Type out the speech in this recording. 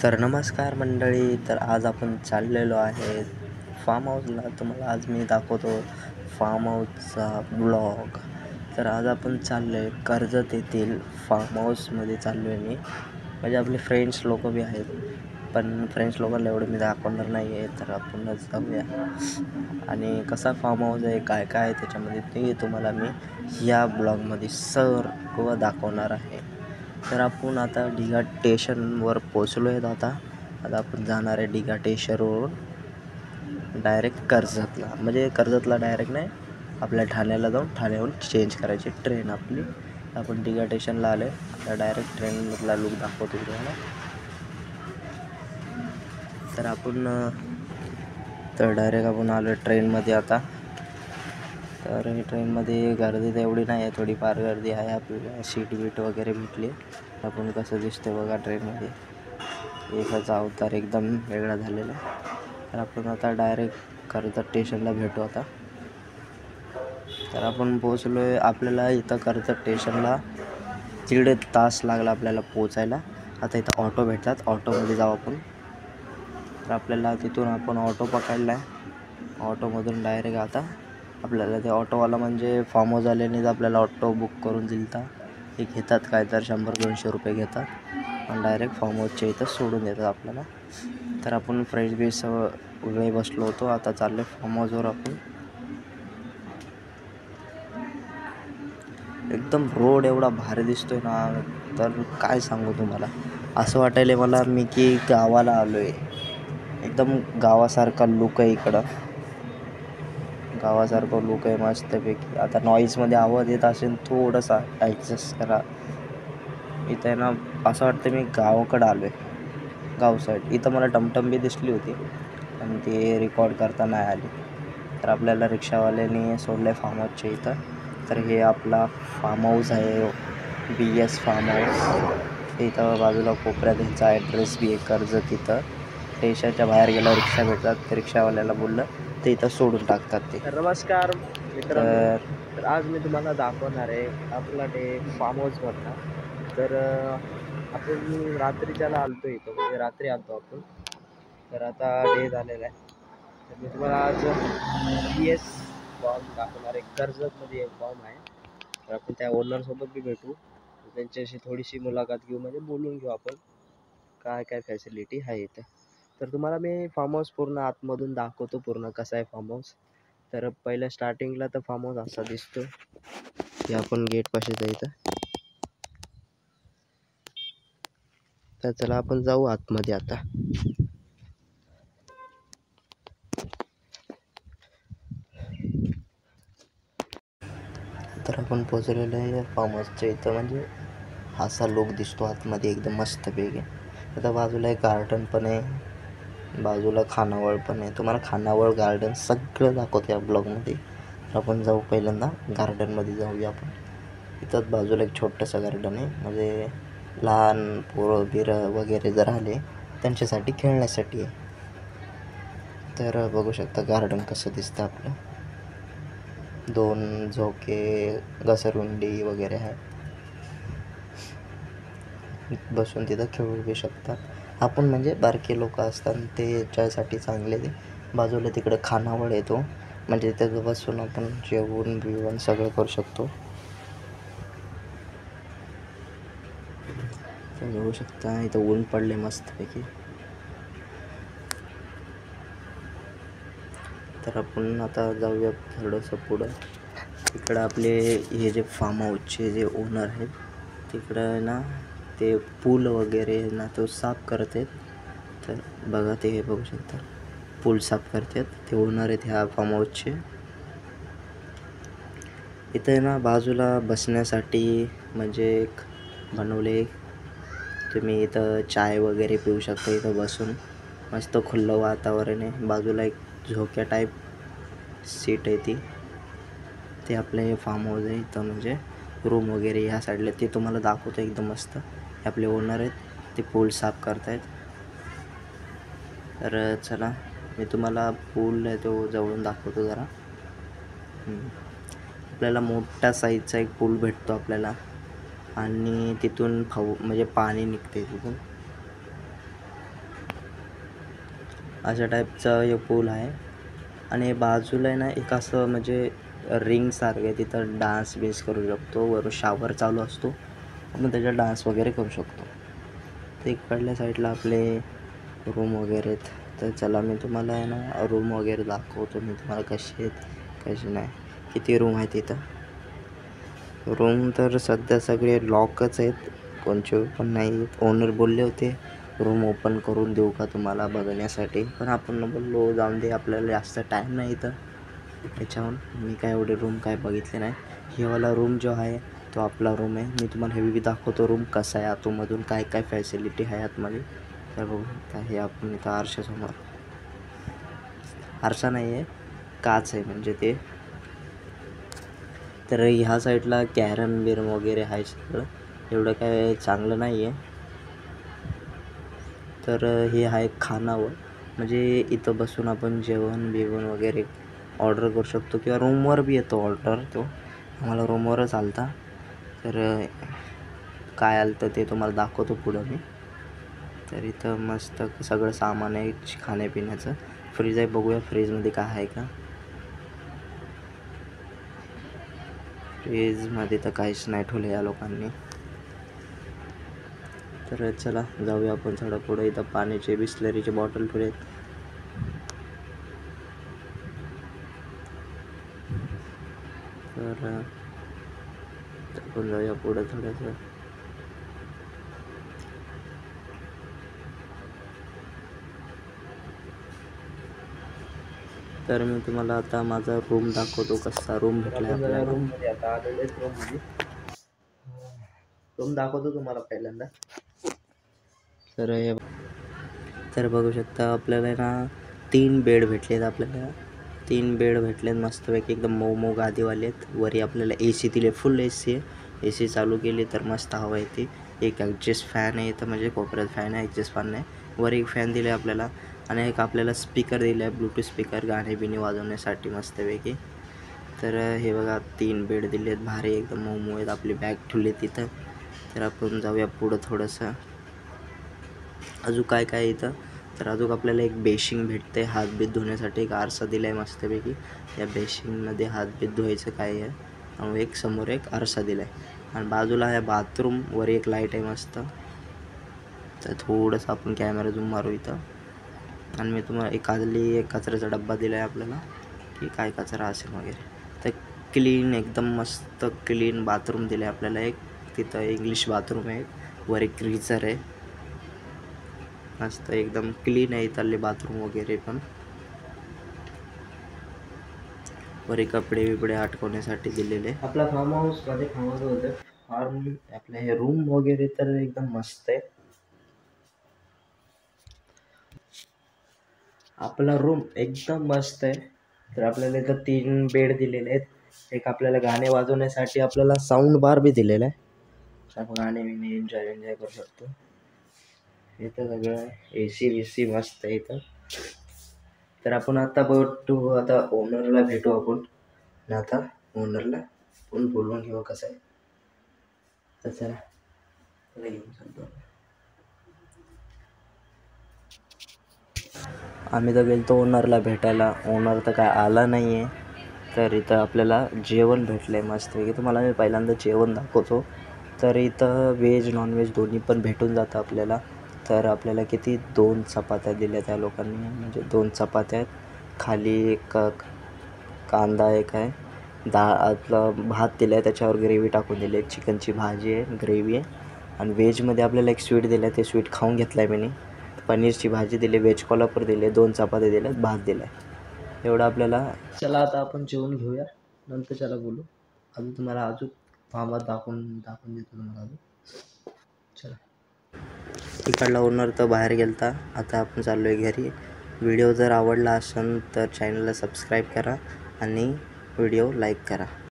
तर नमस्कार मंडळी. तर आज आपण चाललेलो आहे फार्म हाऊसला. तुम्हाला आज मी दाखवतो फार्म हाऊसचा ब्लॉग. तर आज आपण चाललो आहे कर्जत येथील फार्म हाऊसमध्ये चाललो आहे मी. म्हणजे आपले फ्रेंड्स लोक बी आहेत, पण फ्रेंड्स लोकांना एवढं मी दाखवणार नाही आहे. तर आपणच जाऊया. आणि कसा फार्म हाऊस आहे, काय काय आहे त्याच्यामध्ये, ते तुम्हाला मी या ब्लॉगमध्ये सर्व दाखवणार आहे. तर आपण आता ढिगा स्टेशनवर पोचलो आहेत. आता आपण जाणार आहे ढिगा स्टेशनवरून डायरेक्ट कर्जतला. म्हणजे कर्जतला डायरेक्ट नाही, आपल्या ठाण्याला जाऊन ठाण्याहून चेंज करायची ट्रेन आपली. आपण ढिगा स्टेशनला आलो आहे. आता डायरेक्ट ट्रेनमधला लुक दाखवतो तुम्हाला. तर डायरेक्ट आपण आलो आहे ट्रेनमध्ये आता. तर ट्रेनमध्ये गर्दी तर एवढी नाही आहे, थोडीफार गर्दी आहे. आपल्याला सीट बीट वगैरे भेटली. आपण कसं दिसतं बघा ट्रेनमध्ये, एकाचा अवतार एकदम वेगळा झालेला आहे. तर आपण आता डायरेक्ट कर्जत स्टेशनला भेटू आता. तर आपण पोचलो आहे. आपल्याला इथं कर्जत स्टेशनला 1.5 तास लागला आपल्याला पोचायला. आता इथं ऑटो भेटतात, ऑटोमध्ये जाऊ आपण. तर आपल्याला तिथून आपण ऑटो पकडला आहे. ऑटोमधून डायरेक्ट आता आपल्याला ते ऑटोवाला म्हणजे फार्म हाऊसवाल्यानेच आपल्याला ऑटो बुक करून दिलता. ते घेतात काय तर 100-200 रुपये घेतात आणि डायरेक्ट फार्म हाऊसच्या इथं सोडून देतात आपल्याला. तर आपण फ्रेश बेस वेळ बसलो होतो. आता चाललो आहे फार्म हाऊसवर आपण. एकदम रोड एवढा भारी दिसतोय ना, तर काय सांगू तुम्हाला. असं वाटायला मला मी की गावाला आलो आहे. एकदम गावासारखा लुक आहे इकडं, गावासारखं लुक आहे मस्तपैकी. आता नॉईजमध्ये आवाज येत असेल थोडासा ॲडजस्ट करा. इथं आहे ना, असं वाटतं मी गावाकडं आलो आहे, गाव साईड. इथं मला टमटम बी दिसली होती, पण ते रेकॉर्ड करता नाही आली. तर आपल्याला रिक्षावाल्याने सोडलं आहे फार्म हाऊसच्या इथं. तर हे आपला फार्म हाऊस आहे, BS फार्म हाऊस. इथं बाजूला कोपऱ्यात ह्याचा ॲड्रेस बी आहे कर्जत. तिथं स्टेशनच्या बाहेर गेल्यावर रिक्षा भेटतात. तर रिक्षावाल्याला बोललं ते इथं सोडून टाकतात ते. नमस्कार मित्रांनो. तर आज मी तुम्हाला दाखवणार आहे आपला डे फार्म हाऊसमधला. तर आपण रात्रीच्याला आलतो इथं, म्हणजे रात्री आलतो आपण. तर आता डे झालेला आहे. तर मी तुम्हाला आज BS फॉर्म दाखवणार आहे. कर्जतमध्ये एक फॉर्म आहे. तर आपण त्या ओनरसोबत बी भेटू, त्यांच्याशी थोडीशी मुलाखत घेऊ, म्हणजे बोलून घेऊ आपण काय काय फॅसिलिटी आहे इथं. तर तुम्हाला मी फार्म हाऊस पूर्ण आतमधून दाखवतो, पूर्ण कसं आहे फार्म हाऊस. तर पहिल्या स्टार्टिंगला तर फार्म हाऊस असा दिसतो की आपण गेटपाशी जायचं. तर चला आपण जाऊ आतमध्ये आता. तर आपण पोचलेलो आहे फार्म हाऊसच्या इथं. म्हणजे असा लुक दिसतो आतमध्ये एकदम मस्तपैकी. आता बाजूला एक गार्डन पण आहे, बाजूला खानावळ पण आहे. तुम्हाला खानावळ, गार्डन सगळं दाखवतो या ब्लॉगमध्ये. आपण जाऊ पहिल्यांदा गार्डनमध्ये जाऊया आपण. इथंच बाजूला एक छोटंसं गार्डन आहे, म्हणजे लहान पोरं बिरं वगैरे जर आले त्यांच्यासाठी खेळण्यासाठी आहे. तर बघू शकता गार्डन कसं दिसतं आपलं. 2 झोके, घसरगुंडी वगैरे आहे. बसून तिथं खेळू बी शकतात आपण. म्हणजे बारके लोक असतात ते याच्यासाठी चांगले. ते बाजूला तिकडं खानावळ येतो, म्हणजे तिथं बसून आपण जेवण बिवण सगळं करू शकतो. तर बघू शकता इथं ऊन पडले मस्तपैकी. तर आपण आता जाऊया थोडंसं पुढं. इकडं आपले हे जे फार्म हाऊसचे जे ओनर आहेत, तिकडं ना ते पूल वगैरे ना तो साफ करत आहेत. तर बघा ते हे बघू शकता, पूल साफ करतात ते ओनर आहेत ह्या फार्म हाऊसचे. इथं ना बाजूला बसण्यासाठी म्हणजे एक बनवले. तुम्ही इथं चाय वगैरे पिऊ शकता इथं बसून. मस्त खुलं वातावरण आहे. बाजूला एक झोक्या टाईप सीट आहे, ते आपलं हे फार्म हाऊस आहे. इथं म्हणजे रूम वगैरे ह्या साईडला ते तुम्हाला दाखवतो एकदम मस्त. हे आपले ओनर आहेत, ते पूल साफ करतायत. तर चला मी तुम्हाला पूल आहे तो जवळून दाखवतो जरा. आपल्याला मोठ्या साईजचा एक पूल भेटतो आपल्याला, आणि तिथून म्हणजे पाणी निघते तिथून. अशा टाईपचा हे पूल आहे. आणि बाजूला आहे ना एक असं म्हणजे रिंगसारखं आहे, तिथं डान्स बेस करू शकतो. वरून शावर चालू असतो, आपण त्याच्यात डान्स वगैरे करू शकतो. ते इकडल्या साईडला आपले रूम वगैरे आहेत. तर चला मी तुम्हाला आहे ना रूम वगैरे दाखवतो मी तुम्हाला कसे आहेत कसे नाही. किती रूम आहेत इथं. रूम तर सध्या सगळे लॉकच आहेत, कोणचे पण नाही आहेत. ओनर बोलले होते रूम ओपन करून देऊ का तुम्हाला बघण्यासाठी, पण आपण बोललो जाऊन दे, आपल्याला जास्त टाईम नाही इथं. त्याच्याहून मी काय एवढे रूम काय बघितले नाही. हे वाला रूम जो आहे तो आपला रूम आहे. मी तुम्हाला हेवी दाखवतो रूम कसा आहे, आतमधून काय काय फॅसिलिटी आहे आतमध्ये. तर बघू शकता हे आपण इथं आरशासमोर, आरसा नाही आहे, काच आहे म्हणजे ते. तर ह्या साईडला कॅरम बिरम वगैरे आहे सगळं, एवढं काय चांगलं नाही आहे. तर हे आहे खानावळ, म्हणजे इथं बसून आपण जेवण बिवण वगैरे ऑर्डर करू शकतो, किंवा रूमवर बी येतो ऑर्डर. तो आम्हाला रूमवरच आलता. तर काय आलं तर ते तुम्हाला दाखवतो पुढं मी. तर इथं मस्त सगळं सामान आहे खाण्यापिण्याचं. फ्रीज आहे, बघूया फ्रीजमध्ये काय आहे का. फ्रीजमध्ये तर काहीच नाही ठेवलं या लोकांनी. तर चला जाऊया आपण थोडं पुढे. इथं पाण्याचे बिस्लरीचे बॉटल ठेवलेत. तर आपण जाऊया पुढं थोडंसं. तर मी तुम्हाला आता माझा रूम दाखवतो, कसा रूम भेटला आपल्याला. रूममध्ये आता आलेले रूममध्ये रूम दाखवतो तुम्हाला पहिल्यांदा. तर बघू शकता आपल्याला ना 3 बेड भेटलेत. आपल्याला 3 बेड भेटलेत मस्तपैकी, एकदम मऊ मऊ गादीवाले आहेत. वरी आपल्याला ए सी दिले, फुल ए सी आहे. ए सी चालू केली तर मस्त हवा येते. एक ॲडजस्ट फॅन आहे इथं, म्हणजे कोपऱ्यात फॅन आहे, ॲडजस्ट फॅन नाही. वर एक फॅन दिला आहे आपल्याला, आणि एक आपल्याला स्पीकर दिला आहे, ब्लूटूथ स्पीकर गाणे बिणे वाजवण्यासाठी मस्तपैकी. तर हे बघा 3 बेड दिले आहेत, भारी एकदम मऊ मऊ आहेत. आपली बॅग ठेवली तिथं. तर आपण जाऊया पुढं थोडंसं. अजून काय काय इथं, तर अजून आपल्याला एक बेशिंग भेटते हातबीत धुण्यासाठी. एक आरसा दिला आहे मस्तपैकी. या बेशिंगमध्ये हातबीत धुवायचं काय आहे. आणि एक समोर एक आरसा दिला आहे, आणि बाजूला आहे बाथरूम. वर एक लाईट आहे मस्त. तर थोडंसं आपण कॅमेरा झूम मारू इथं. आणि मी तुम्हाला एक कचऱ्याचा डब्बा दिला आहे आपल्याला, की काय कचरा असेल वगैरे. तर क्लीन, एकदम मस्त क्लीन बाथरूम दिलं आहे आपल्याला. एक तिथं इंग्लिश बाथरूम आहे, वर एक ग्रीझर आहे, मस्त एकदम क्लीन आहे इथले बाथरूम वगैरे पण. वर कपडे बिपडे अटकवण्यासाठी दिलेले. आपला फार्म हाऊसमध्ये होतं फार्म, आपले हे रूम वगैरे तर एकदम मस्त आहे. आपला रूम एकदम मस्त आहे. तर आपल्याला इथं 3 बेड दिलेले आहेत. एक आपल्याला गाणे वाजवण्यासाठी आपल्याला साऊंड बार बी दिलेला आहे, तर आपण गाणे बिणे एन्जॉय करू शकतो. इथं सगळं ए सी बी सी मस्त आहे इथं. तर आपण आता आता ओनरला भेटू आपण. आणि आता ओनरला आपण बोलवून घेऊ कसं आहे. तर चला घेऊन चालतो. आम्ही तर गेलो ओनरला भेटायला, ओनर तर काय आला नाही आहे. तर इथं आपल्याला जेवण भेटलं आहे मस्तपैकी. तुम्हाला मी पहिल्यांदा जेवण दाखवतो. तर इथं व्हेज नॉनव्हेज दोन्ही पण भेटून जातं आपल्याला. तर आपल्याला किती 2 चपात्या दिल्या त्या लोकांनी, म्हणजे 2 चपात्या आहेत, खाली एक कांदा एक आहे, आपलं भात दिलं आहे, त्याच्यावर ग्रेव्ही टाकून दिली आहे, चिकनची भाजी आहे, ग्रेव्ही आहे. आणि व्हेजमध्ये आपल्याला एक स्वीट दिलं आहे, ते स्वीट खाऊन घेतलं आहे मी. पनीरची भाजी दिली, व्हेज कोल्हापूर दिले, 2 चपात्या दिल्या, भात दिला आहे, एवढं आपल्याला. चला आता आपण जेवण घेऊया, नंतर चला बोलू. अजून तुम्हाला अजून फार्मात दाखवून देतो तुम्हाला अजून. चला. इकडला ओनर तर बाहेर गेलता, आता आपण चाललो आहे घरी. व्हिडिओ जर आवडला असेल तर चॅनलला सबस्क्राईब करा आणि व्हिडिओ लाईक करा.